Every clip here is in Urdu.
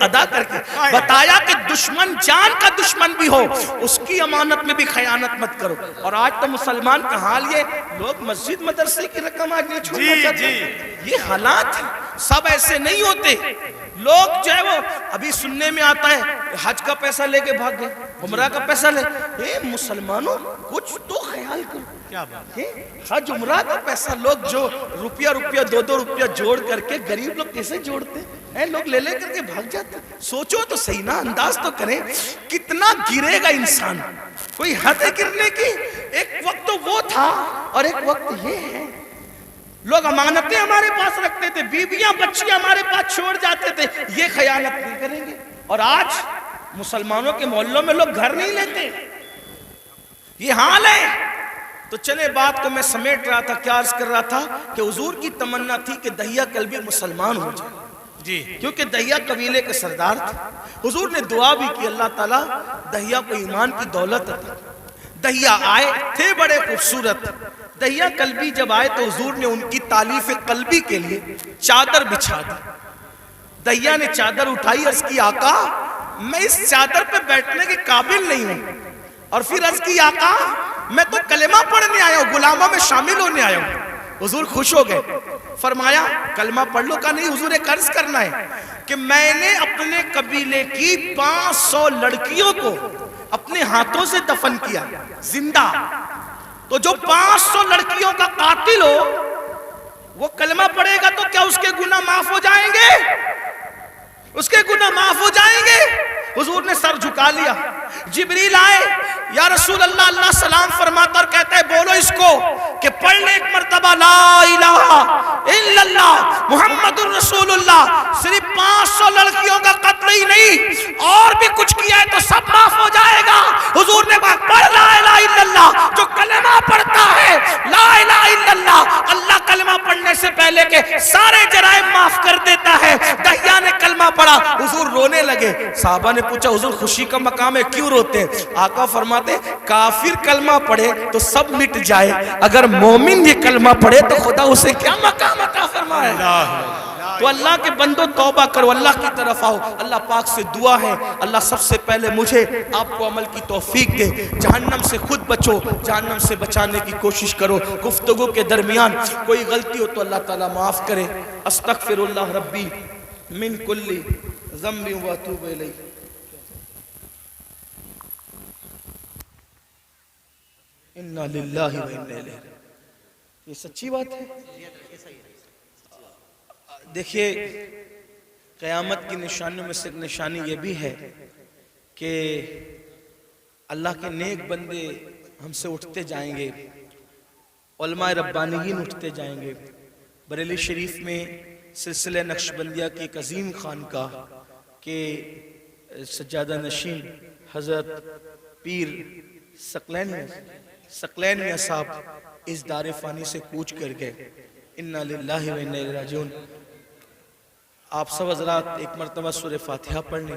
ادا کر کے بتایا کہ دشمن جان کا دشمن بھی ہو اس کی امانت میں بھی خیانت مت کرو. اور آج تو مسلمان کا حال یہ لوگ مسجد مدرسے کی رقم آج نہیں چھوڑنا چاہتے. یہ حالات سب ایسے نہیں ہوتے. لوگ جو ہے وہ ابھی سننے میں آتا ہے حج کا پیسہ لے کے بھاگ گئے, عمرہ کا پیسہ لے. اے مسلمانوں کچھ تو خیال کرو. کیا بات ہے, حج عمرہ کا پیسہ لوگ جو روپیہ 2 جوڑ کر کے غریب لوگ کیسے جوڑتے ہیں, لوگ لے کر کے بھاگ جاتے. سوچو تو صحیح نا, انداز تو کریں کتنا گرے گا انسان. کوئی حد ہے گرنے کی. ایک وقت تو وہ تھا اور ایک وقت یہ ہے. لوگ امانتیں ہمارے پاس رکھتے تھے, بیویاں بچیاں ہمارے پاس چھوڑ جاتے تھے, یہ خیانت نہیں کریں گے. اور آج مسلمانوں کے محلوں میں لوگ گھر نہیں لیتے. یہ حال ہے. تو چلے بات کو میں سمیٹ رہا تھا, کیا عرض کر رہا تھا کہ حضور کی تمنا تھی کہ دہیا کلبی مسلمان ہو جائے جی, کیونکہ دہیا قبیلے کے سردار تھے. حضور نے دعا بھی کی اللہ تعالیٰ دہیا کو ایمان کی دولت عطا. دہیا آئے تھے بڑے خوبصورت. دہیا کلبی جب آئے تو حضور نے ان کی تالیف قلبی کے لیے چادر بچھا دی. دہیا نے چادر اٹھائی, عرض کی آقا میں اس چادر پہ بیٹھنے کے قابل نہیں ہوں. اور پھر عرض کی آقا میں تو کلمہ پڑھنے آیا ہوں, غلاموں میں شامل ہونے آیا ہوں. حضور خوش ہو گئے, فرمایا کلمہ پڑھ لو. کا نہیں, حضور ایک عرض کرنا ہے کہ میں نے اپنے قبیلے کی 500 لڑکیوں کو اپنے ہاتھوں سے دفن کیا زندہ. تو جو 500 لڑکیوں کا قاتل ہو وہ کلمہ پڑھے گا تو کیا اس کے گناہ معاف ہو جائیں گے؟ اس کے گناہ معاف ہو جائیں گے. حضور نے سر جھکا لیا. جبریل آئے, یا رسول اللہ, اللہ سلام فرماتا اور کہتا ہے بولو اس کو کہ پڑھ لے ایک مرتبہ لا الہ الا اللہ محمد الرسول اللہ. صرف 500 لڑکیوں کا قتل ہی نہیں اور بھی کچھ کیا ہے تو سب معاف ہو جائے گا. حضور نے کہا پڑھ لا الہ الا اللہ. جو کلمہ پڑھتا ہے لا الہ الا اللہ, اللہ کلمہ پڑھنے سے پہلے کے سارے جرائم معاف کر دیتا ہے. دہیا نے کلمہ پڑھا, حضور رونے لگے. صحابہ نے پوچھا حضور خوشی کا مقام ہے کیوں روتے ہیں؟ آقا فرماتے کافر کلمہ پڑھے تو سب مٹ جائے, اگر مومن یہ کلمہ پڑھے تو خدا اسے کیا مقام عطا فرمائے. تو اللہ کے بندو توبہ کرو, اللہ کی طرف آؤ. اللہ پاک سے دعا ہے اللہ سب سے پہلے مجھے آپ کو عمل کی توفیق دے. جہنم سے خود بچو, جہنم سے بچانے کی کوشش کرو. گفتگو کے درمیان کوئی غلطی ہو تو اللہ تعالیٰ معاف کرے. استغفر اللہ ربی من کل ذنب واتوب الیہ. انا للہ و انا الیہ. یہ سچی بات ہے. دیکھیے قیامت کی نشانیوں میں سے ایک نشانی یہ بھی ہے کہ اللہ کے نیک بندے ہم سے اٹھتے جائیں گے, علماء ربانیین اٹھتے جائیں گے. بریلی شریف میں سلسلہ نقشبندیہ کی ایک عظیم خانقاہ کے سجادہ نشین حضرت پیر ثقلین میاں صاحب اس دار فانی سے کوچ کر گئے. انا للہ و انا الیہ راجعون. آپ سب حضرات ایک مرتبہ سورہ فاتحہ پڑھ لیں,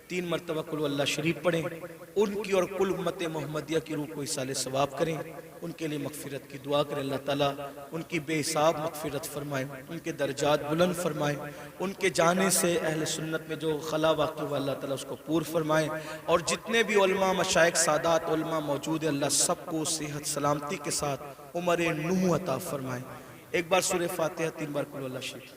3 مرتبہ قل اللہ شریف پڑھیں. ان کی اور کل امت محمدیہ کی روح کو ایصال ثواب کریں. ان کے لیے مغفرت کی دعا کریں. اللہ تعالیٰ ان کی بے حساب مغفرت فرمائے, ان کے درجات بلند فرمائے. ان کے جانے سے اہل سنت میں جو خلا واقع ہوا اللہ تعالیٰ اس کو پور فرمائے. اور جتنے بھی علماء مشائخ سادات علماء موجود ہیں اللہ سب کو صحت سلامتی کے ساتھ عمر نوح عطا فرمائے. ایک بار سورہ فاتحہ 3 بار قل اللہ شریف.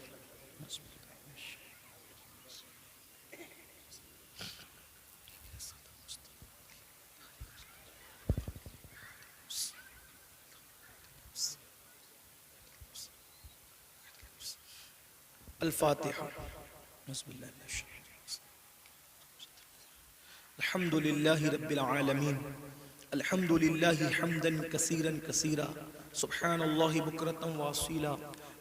الفاتحہ. بسم اللہ الحمد للہ رب العالمین. الحمد للہ حمدا کثیرا کثیرا سبحان اللہ بکرة واصیلا.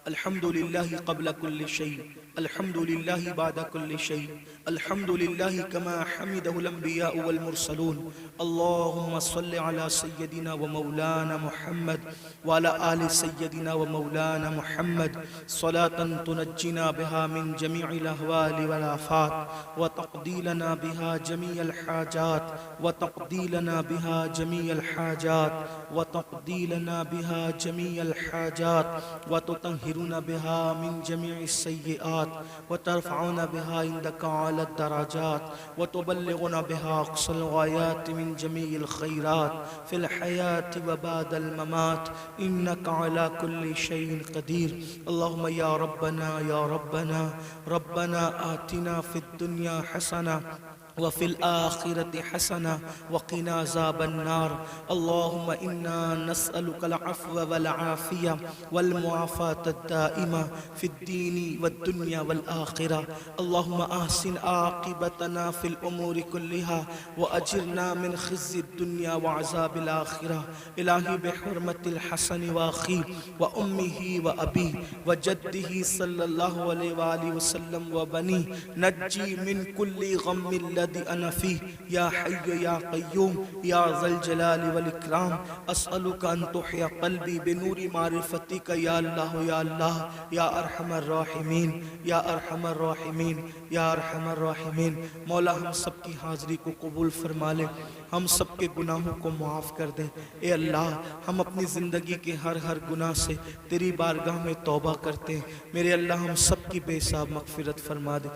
الحمد للہ قبل کل شیء, الحمد للہ بعد کل شیء, الحمد للہ کما حمدہ الانبیاء والمرسلون. اللہم صل علی سیدنا و مولانا محمد وعلى آل سیدنا و مولانا محمد صلاة تنجینا بها من جمیع الاحوال والآفات وتقضی لنا بها جمیع الحاجات وتقضی لنا بها جمیع الحاجات وتقضی لنا بها جمیع الحاجات وتطهرنا بها من جميع السيئات وترفعنا بها عندك أعلى الدرجات وتبلغنا بها أقصى الغايات من جميع الخيرات في الحياة وبعد الممات إنك على كل شيء قدير. اللهم يا ربنا يا ربنا ربنا آتنا في الدنيا حسنة وفي الآخرة حسنة وقنا عذاب النار. اللهم إنا نسألك العفو والعافية والمعافاة الدائمة في الدين والدنيا والآخرة. اللهم أحسن عاقبتنا في الأمور كلها وأجرنا من خزي الدنيا وعذاب الآخرة. إلهي بحرمة الحسن وأخيه وأمه وأبيه وجده صلى الله عليه وآله وسلم وبنيه نجي من كل غم الذي أنا فيه يا حي يا قيوم يا ذا الجلال والإكرام. أسألك أن تحيي قلبي بنور معرفتك يا الله يا الله يا أرحم الراحمين يا أرحم الراحمين یا ارحم الراحمین. مولا ہم سب کی حاضری کو قبول فرما لے, ہم سب کے گناہوں کو معاف کر دے. اے اللہ ہم اپنی زندگی کے ہر گناہ سے تیری بارگاہ میں توبہ کرتے ہیں. میرے اللہ ہم سب کی بے حساب مغفرت فرما دے,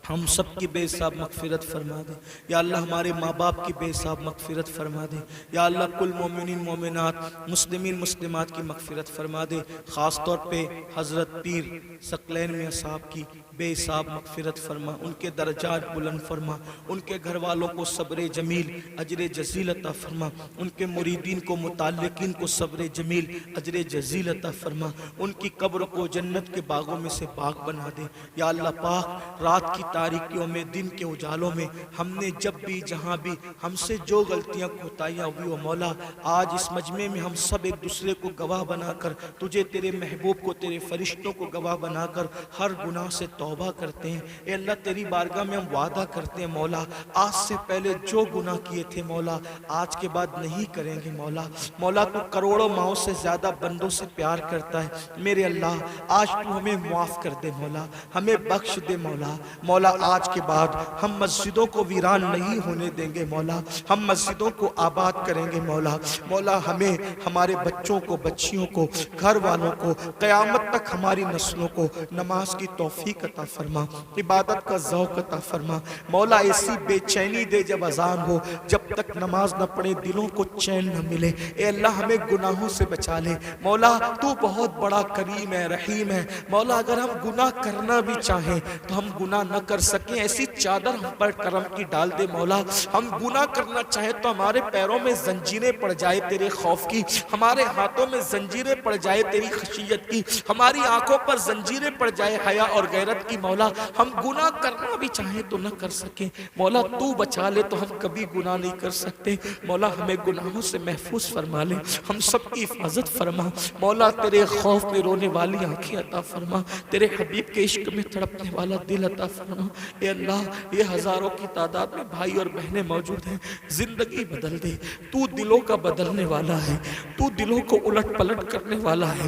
ہم سب کی بے حساب مغفرت فرما دے. یا اللہ ہمارے ماں باپ کی بے حساب مغفرت فرما دے. یا اللہ کل مومنین مومنات مسلمین مسلمات کی مغفرت فرما دے. خاص طور پہ حضرت پیر ثقلین میاں صاحب کی بے حساب مغفرت فرما, ان کے درجات بلند فرما, ان کے گھر والوں کو صبر جمیل اجر جزیل عطا فرما, ان کے مریدین کو متعلقین کو صبر جمیل اجر جزیل عطا فرما, ان کی قبر کو جنت کے باغوں میں سے باغ بنا دے. یا اللہ پاک رات کی تاریکیوں میں دن کے اجالوں میں ہم نے جب بھی جہاں بھی ہم سے جو غلطیاں کوتاہیاں ہوئی ہو مولا, آج اس مجمع میں ہم سب ایک دوسرے کو گواہ بنا کر تجھے تیرے محبوب کو تیرے فرشتوں کو گواہ بنا کر ہر گناہ سے توبہ کرتے ہیں. اے اللہ تیری بارگاہ میں ہم وعدہ کرتے ہیں مولا, آج سے پہلے جو گناہ کیے تھے مولا آج کے بعد نہیں کریں گے. مولا مولا تو کروڑوں ماؤں سے زیادہ بندوں سے پیار کرتا ہے. میرے اللہ آج تو ہمیں معاف کر دے مولا, ہمیں بخش دے مولا. مولا آج کے بعد ہم مسجدوں کو ویران نہیں ہونے دیں گے مولا, ہم مسجدوں کو آباد کریں گے مولا. مولا ہمیں ہمارے بچوں کو بچیوں کو گھر والوں کو قیامت تک ہماری نسلوں کو نماز کی توفیق عطا فرما, عبادت کا ذوق عطا فرما. مولا ایسی بے چینی دے جب اذان ہو, جب تک نماز نہ پڑھے دلوں کو چین نہ ملے. اے اللہ ہمیں گناہوں سے بچا لے مولا, تو بہت بڑا کریم ہے رحیم ہے مولا. اگر ہم گناہ کرنا بھی چاہیں تو ہم گناہ نہ کر سکیں, ایسی چادر ہم پر کرم کی ڈال دے مولا. ہم گناہ کرنا چاہیں تو ہمارے پیروں میں زنجیریں پڑ جائے تیرے خوف کی, ہمارے ہاتھوں میں زنجیریں پڑ جائے تیری خشیت کی, ہماری آنکھوں پر زنجیریں پڑ جائے حیا اور غیرت کی مولا. ہم گناہ کرنا بھی چاہیں تو نہ کر سکیں مولا, تو بچا لے تو ہم کبھی گناہ نہیں کر سکتے مولا. ہمیں گناہوں سے محفوظ فرما لے, ہم سب کی حفاظت فرما مولا. تیرے خوف میں رونے والی آنکھیں عطا فرما, تیرے حبیب کے عشق میں تڑپنے والا دل عطا فرما. اے اللہ یہ ہزاروں کی تعداد میں بھائی اور بہنیں موجود ہیں, زندگی بدل دے. تو دلوں کا بدلنے والا ہے, تو دلوں کو الٹ پلٹ کرنے والا ہے.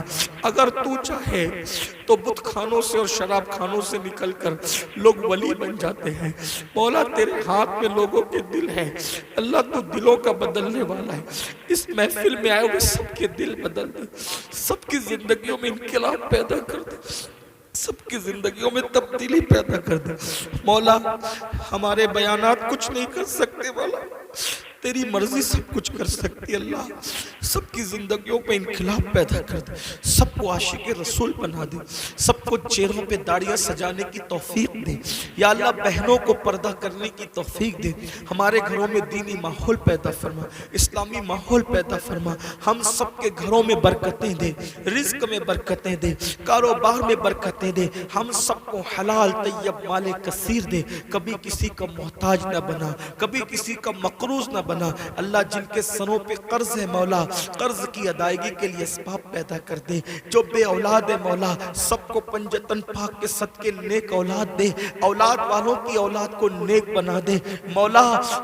اگر تو چاہے تو بت خانوں سے اور شراب خانوں سے نکل کر لوگ ولی بن جاتے ہیں مولا. تیرے ہاتھ میں لوگوں کے دل ہیں اللہ, تو دلوں کا بدلنے والا ہے. اس محفل میں آئے ہوئے سب کے دل بدل دے, سب کی زندگیوں میں انقلاب پیدا کر دے, سب کی زندگیوں میں تبدیلی پیدا کر دے مولا. ہمارے بیانات کچھ نہیں کر سکتے مولا, تیری مرضی سب کچھ کر سکتی ہے اللہ. سب کی زندگیوں پہ انقلاب پیدا کر دے, سب کو عاشق رسول بنا دے, سب کو چہروں پہ داڑیاں سجانے کی توفیق دے. یا اللہ بہنوں کو پردہ کرنے کی توفیق دے, ہمارے گھروں میں دینی ماحول پیدا فرما, اسلامی ماحول پیدا فرما. ہم سب کے گھروں میں برکتیں دے, رزق میں برکتیں دے, کاروبار میں برکتیں دے. ہم سب کو حلال طیب مال کثیر دے, کبھی کسی کا محتاج نہ بنا, کبھی کسی کا مقروض نہ بنا. اللہ جن کے سروں پہ قرض ہے مولا, قرض کی ادائیگی کے لیے اسباب پیدا کر دے. جو بے اولاد ہے مولا سب کو پنجتن پاک کے صدقے نیک اولاد دے, اولاد والوں کی اولاد کو نیک بنا دے مولا.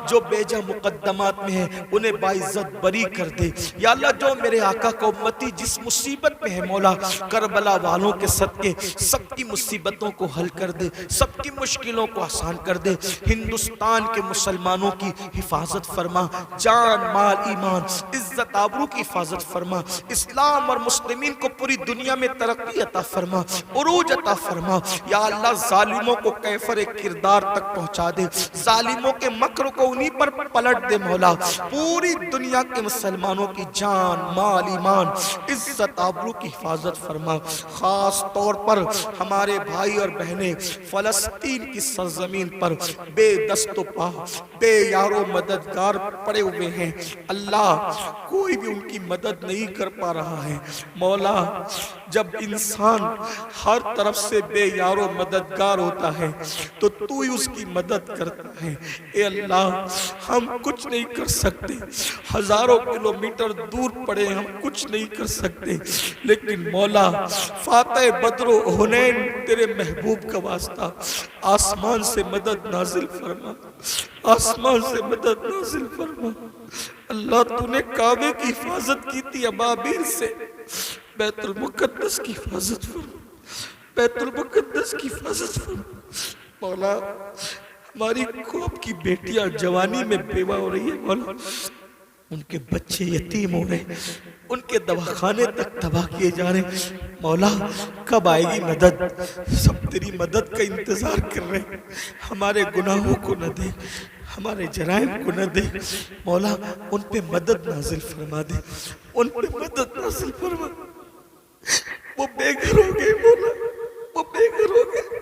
جو بیجا مقدمات میں ہیں انہیں باعزت بری کر دے. یا اللہ جو میرے آقا کا امتی جس مصیبت میں ہے مولا, کربلا والوں کے صدقے سب کی مصیبتوں کو حل کر دے, سب کی مشکلوں کو آسان کر دے. ہندوستان کے مسلمانوں کی حفاظت فرما, فرما، جان مال ایمان عزت آبرو کی حفاظت فرما، اسلام اور مسلمین کو پوری دنیا میں ترقی عطا فرما، عروج عطا فرما۔ یا اللہ ظالموں کو کیفر کردار تک پہنچا دے، ظالموں کے مکر کو انہی پر پلٹ دے مولا۔ پوری دنیا کے مسلمانوں کی جان مال ایمان عزت آبرو کی حفاظت فرما۔ خاص طور پر ہمارے بھائی اور بہنیں فلسطین کی سرزمین پر بے دست و پا بے یار و مددگار پڑے ہوئے ہیں، اللہ کوئی بھی ان کی مدد نہیں کر پا رہا ہے مولا۔ جب انسان ہر طرف سے بے یار و مددگار ہوتا ہے تو تو ہی اس کی مدد کرتا ہے۔ اے اللہ ہم کچھ نہیں کر سکتے، ہزاروں کلومیٹر دور پڑے ہم کچھ نہیں کر سکتے، لیکن مولا فاتح بدر و حنین تیرے محبوب کا واسطہ آسمان سے مدد نازل فرما، آسمان سے مدد نازل فرما۔ اللہ تو نے کعبے کی حفاظت کی تھی ابابیل سے، بیت المقدس کی حفاظت فرما، بیت المقدس کی حفاظت فرما مولا۔ ہماری خوب کی بیٹیاں جوانی میں بیوہ ہو رہی ہے مولا، ان کے بچے یتیم ہو رہے ہیں، ان کے دواخانے تک تباہ کیے جا رہے ہیں مولا۔ کب آئے گی مدد؟ سب تیری مدد کا انتظار کر رہے ہیں۔ ہمارے گناہوں کو نہ دے، ہمارے جرائم کو نہ دے مولا، ان پہ مدد نازل فرما دے، ان پہ مدد نازل فرما۔ وہ بے گھر ہو گئے مولا، وہ بے گھر ہو گئے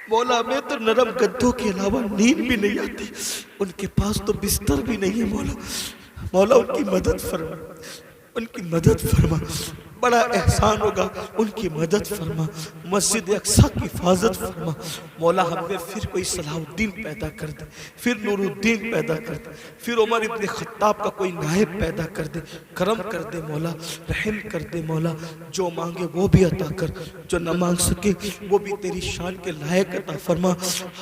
مولا۔ میں تو نرم گدھوں کے علاوہ نیند بھی نہیں آتی، ان کے پاس تو بستر بھی نہیں ہے مولا۔ مولا ان کی مدد فرما، ان کی مدد فرما، بڑا احسان ہوگا ان کی مدد فرما۔ مسجد اقصیٰ کی حفاظت فرما مولا۔ ہم میں پھر کوئی صلاح الدین پیدا کر دے، پھر نور الدین پیدا کر دے، پھر عمر ابن خطاب کا کوئی نائب پیدا کر دے۔ کرم کر دے مولا، رحم کر دے مولا۔ جو مانگے وہ بھی عطا کر، جو نہ مانگ سکے وہ بھی تیری شان کے لائق عطا فرما۔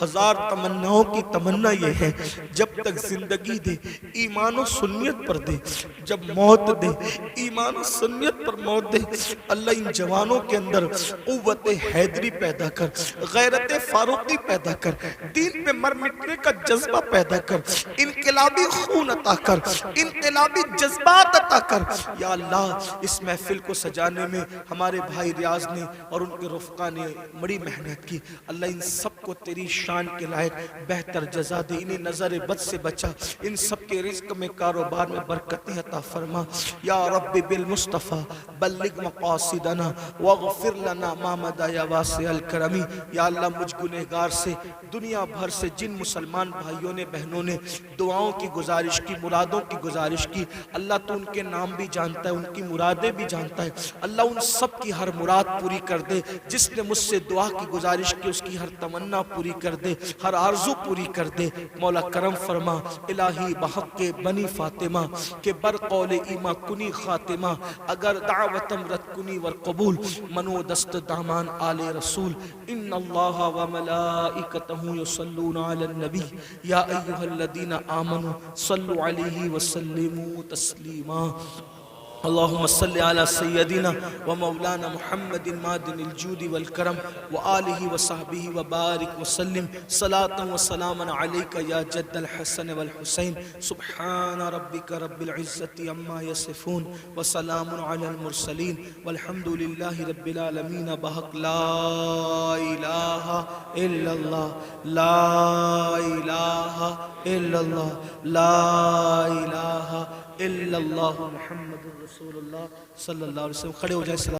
ہزار تمناؤں کی تمنا یہ ہے، جب تک زندگی دے ایمان و سنیت پر دے، جب موت دے ایمان و سنیت پر موت دے۔ اللہ ان جوانوں کے اندر قوت حیدری پیدا کر، غیرت فاروقی پیدا کر، دین پہ مر مٹنے کا جذبہ پیدا کر، انقلابی خون عطا کر، انقلابی جذبات عطا کر۔ یا اللہ اس محفل کو سجانے میں ہمارے بھائی ریاض نے اور ان کے رفقا نے بڑی محنت کی، اللہ ان سب کو تیری شان کے لائق بہتر جزا دے، انہیں نظر بد سے بچا، ان سب کے رزق میں کاروبار میں برکتیں عطا فرما۔ یا رب بالمصطفیٰ بلغ مقاصدنا واغفر لنا ما مدى یا واسع الکرمی۔ یا اللہ مجھ گنہگار سے دنیا بھر سے جن مسلمان بھائیوں نے بہنوں نے دعاؤں کی گزارش کی، مرادوں کی گزارش کی، اللہ تو ان کے نام بھی جانتا ہے، ان کی مرادیں بھی جانتا ہے، اللہ ان سب کی ہر مراد پوری کر دے۔ جس نے مجھ سے دعا کی گزارش کی اس کی ہر تمنا پوری کر دے، ہر آرزو پوری کر دے مولا۔ کرم فرما الہی بحق بنی فاطمہ کہ برقول ایمہ کنی خاتمہ، اگر دعوتم رد کنی والقبول منو دست دامان آل رسول۔ ان اللہ و ملائکتہ یصلون علی النبی یا ایہا الذین آمنوا صلوا علیہ وسلموا تسلیما۔ اللہم صلی علی سیدنا و مولانا محمد مادن الجود والکرم وآلہ وصحبہ وبارک وسلم صلاة و سلاما علیکہ یا جد الحسن والحسین۔ سبحان ربک رب العزت عما یصفون وسلام علی المرسلین والحمد للہ رب العالمین۔ بحق لا الہ الا اللہ، لا الہ الا اللہ، لا الہ الا اللہ محمد رسول اللہ صلی اللہ علیہ وسلم۔ کھڑے ہو جائے۔